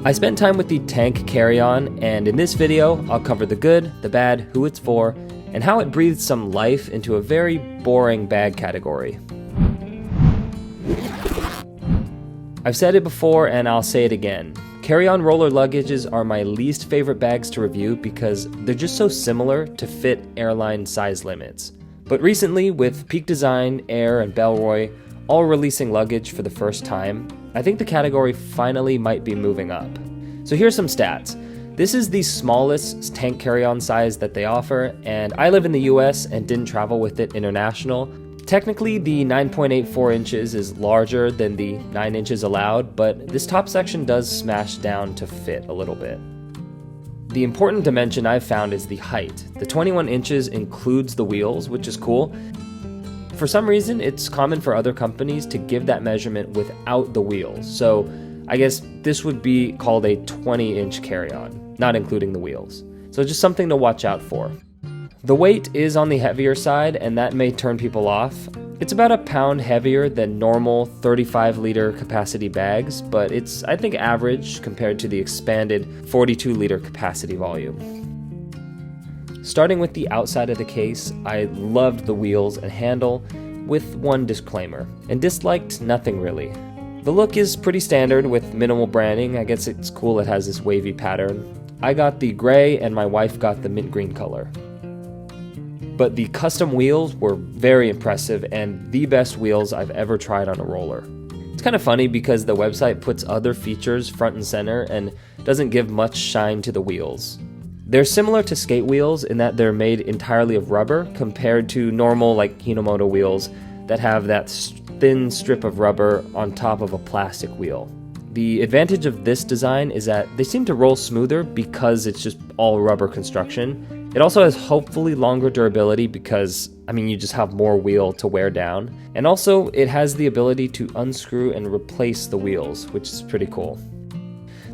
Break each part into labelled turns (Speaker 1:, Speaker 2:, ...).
Speaker 1: I spent time with the tank carry-on, and in this video, I'll cover the good, the bad, who it's for, and how it breathes some life into a very boring bag category. I've said it before and I'll say it again. Carry-on roller luggages are my least favorite bags to review because they're just so similar to fit airline size limits. But recently, with Peak Design, Air, and Bellroy all releasing luggage for the first time, I think the category finally might be moving up. So here's some stats. This is the smallest tank carry-on size that they offer, and I live in the US and didn't travel with it international. Technically, the 9.84 inches is larger than the 9 inches allowed, but this top section does smash down to fit a little bit. The important dimension I've found is the height. The 21 inches includes the wheels, which is cool. For some reason, it's common for other companies to give that measurement without the wheels, so I guess this would be called a 20-inch carry-on, not including the wheels. So just something to watch out for. The weight is on the heavier side, and that may turn people off. It's about a pound heavier than normal 35-liter capacity bags, but it's, I think, average compared to the expanded 42-liter capacity volume. Starting with the outside of the case, I loved the wheels and handle, with one disclaimer, and disliked nothing really. The look is pretty standard with minimal branding. I guess it's cool it has this wavy pattern. I got the gray and my wife got the mint green color. But the custom wheels were very impressive and the best wheels I've ever tried on a roller. It's kind of funny because the website puts other features front and center and doesn't give much shine to the wheels. They're similar to skate wheels in that they're made entirely of rubber compared to normal like Hinomoto wheels that have that thin strip of rubber on top of a plastic wheel. The advantage of this design is that they seem to roll smoother because it's just all rubber construction. It also has hopefully longer durability because, you just have more wheel to wear down. And also, it has the ability to unscrew and replace the wheels, which is pretty cool.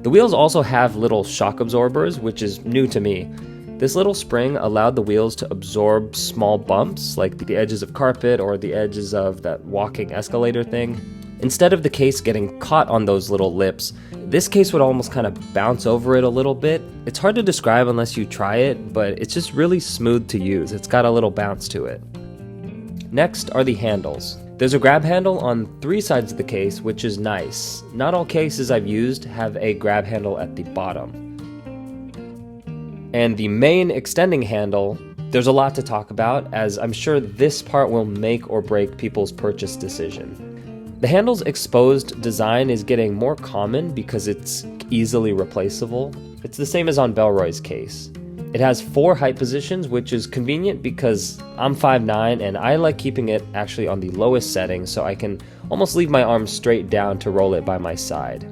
Speaker 1: The wheels also have little shock absorbers, which is new to me. This little spring allowed the wheels to absorb small bumps, like the edges of carpet or the edges of that walking escalator thing. Instead of the case getting caught on those little lips, this case would almost kind of bounce over it a little bit. It's hard to describe unless you try it, but it's just really smooth to use. It's got a little bounce to it. Next are the handles. There's a grab handle on 3 sides of the case, which is nice. Not all cases I've used have a grab handle at the bottom. And the main extending handle, there's a lot to talk about, as I'm sure this part will make or break people's purchase decision. The handle's exposed design is getting more common because it's easily replaceable. It's the same as on Bellroy's case. It has 4 height positions, which is convenient because I'm 5'9" and I like keeping it actually on the lowest setting so I can almost leave my arms straight down to roll it by my side.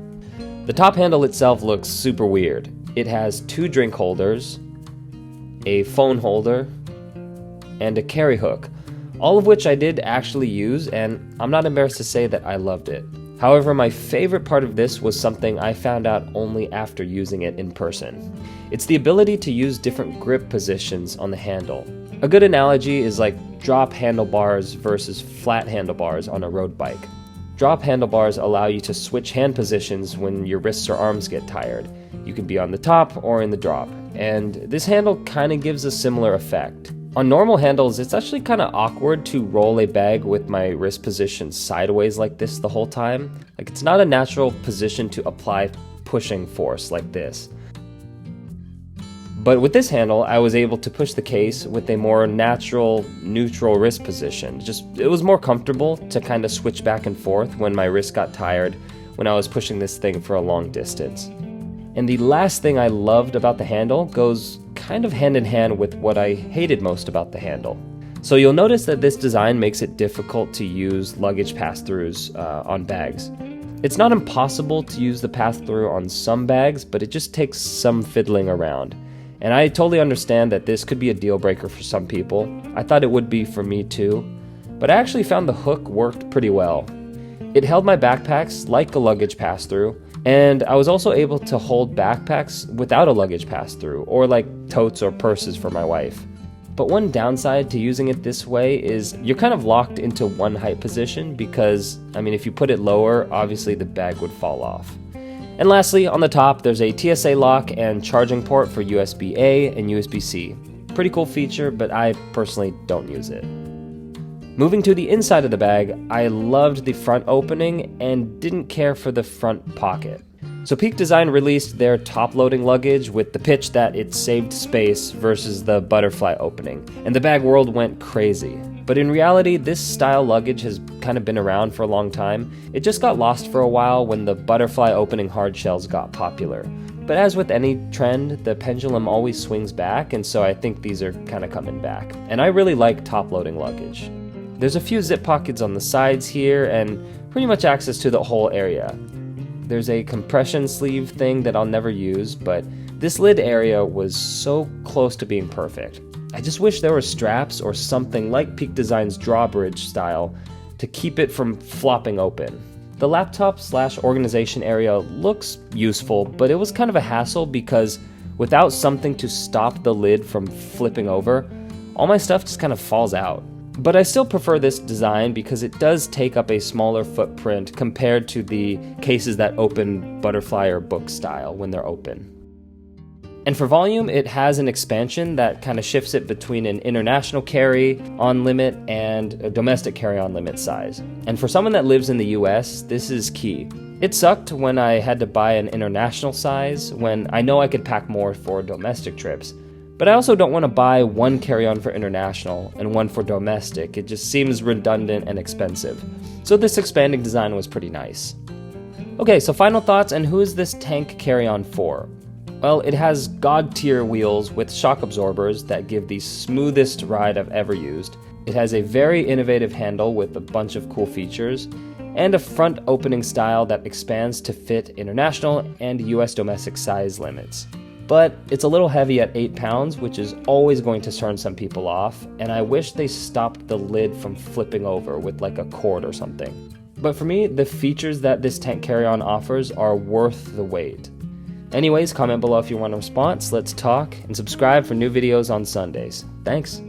Speaker 1: The top handle itself looks super weird. It has 2 drink holders, a phone holder, and a carry hook, all of which I did actually use, and I'm not embarrassed to say that I loved it. However, my favorite part of this was something I found out only after using it in person. It's the ability to use different grip positions on the handle. A good analogy is like drop handlebars versus flat handlebars on a road bike. Drop handlebars allow you to switch hand positions when your wrists or arms get tired. You can be on the top or in the drop, and this handle kind of gives a similar effect. On normal handles, it's actually kind of awkward to roll a bag with my wrist positioned sideways like this the whole time. It's not a natural position to apply pushing force like this. But with this handle, I was able to push the case with a more natural, neutral wrist position. It was more comfortable to kind of switch back and forth when my wrist got tired when I was pushing this thing for a long distance. And the last thing I loved about the handle goes kind of hand in hand with what I hated most about the handle. So you'll notice that this design makes it difficult to use luggage pass-throughs on bags. It's not impossible to use the pass-through on some bags, but it just takes some fiddling around. And I totally understand that this could be a deal breaker for some people. I thought it would be for me too, but I actually found the hook worked pretty well. It held my backpacks like a luggage pass-through, and I was also able to hold backpacks without a luggage pass-through, or like totes or purses for my wife. But one downside to using it this way is you're kind of locked into one height position because, if you put it lower, obviously the bag would fall off. And lastly, on the top, there's a TSA lock and charging port for USB-A and USB-C. Pretty cool feature, but I personally don't use it. Moving to the inside of the bag, I loved the front opening and didn't care for the front pocket. So Peak Design released their top-loading luggage with the pitch that it saved space versus the butterfly opening, and the bag world went crazy. But in reality, this style luggage has kind of been around for a long time. It just got lost for a while when the butterfly opening hard shells got popular. But as with any trend, the pendulum always swings back, and so I think these are kind of coming back. And I really like top-loading luggage. There's a few zip pockets on the sides here, and pretty much access to the whole area. There's a compression sleeve thing that I'll never use, but this lid area was so close to being perfect. I just wish there were straps or something like Peak Design's drawbridge style to keep it from flopping open. The laptop/organization area looks useful, but it was kind of a hassle because without something to stop the lid from flipping over, all my stuff just kind of falls out. But I still prefer this design because it does take up a smaller footprint compared to the cases that open butterfly or book style when they're open. And for volume, it has an expansion that kind of shifts it between an international carry-on limit and a domestic carry-on limit size. And for someone that lives in the US, this is key. It sucked when I had to buy an international size when I know I could pack more for domestic trips. But I also don't want to buy one carry-on for international and one for domestic. It just seems redundant and expensive. So this expanding design was pretty nice. Okay, so final thoughts, and who is this tank carry-on for? Well, it has god-tier wheels with shock absorbers that give the smoothest ride I've ever used. It has a very innovative handle with a bunch of cool features, and a front opening style that expands to fit international and US domestic size limits. But it's a little heavy at 8 pounds, which is always going to turn some people off, and I wish they stopped the lid from flipping over with like a cord or something. But for me, the features that this tank carry-on offers are worth the wait. Anyways, comment below if you want a response, let's talk, and subscribe for new videos on Sundays. Thanks!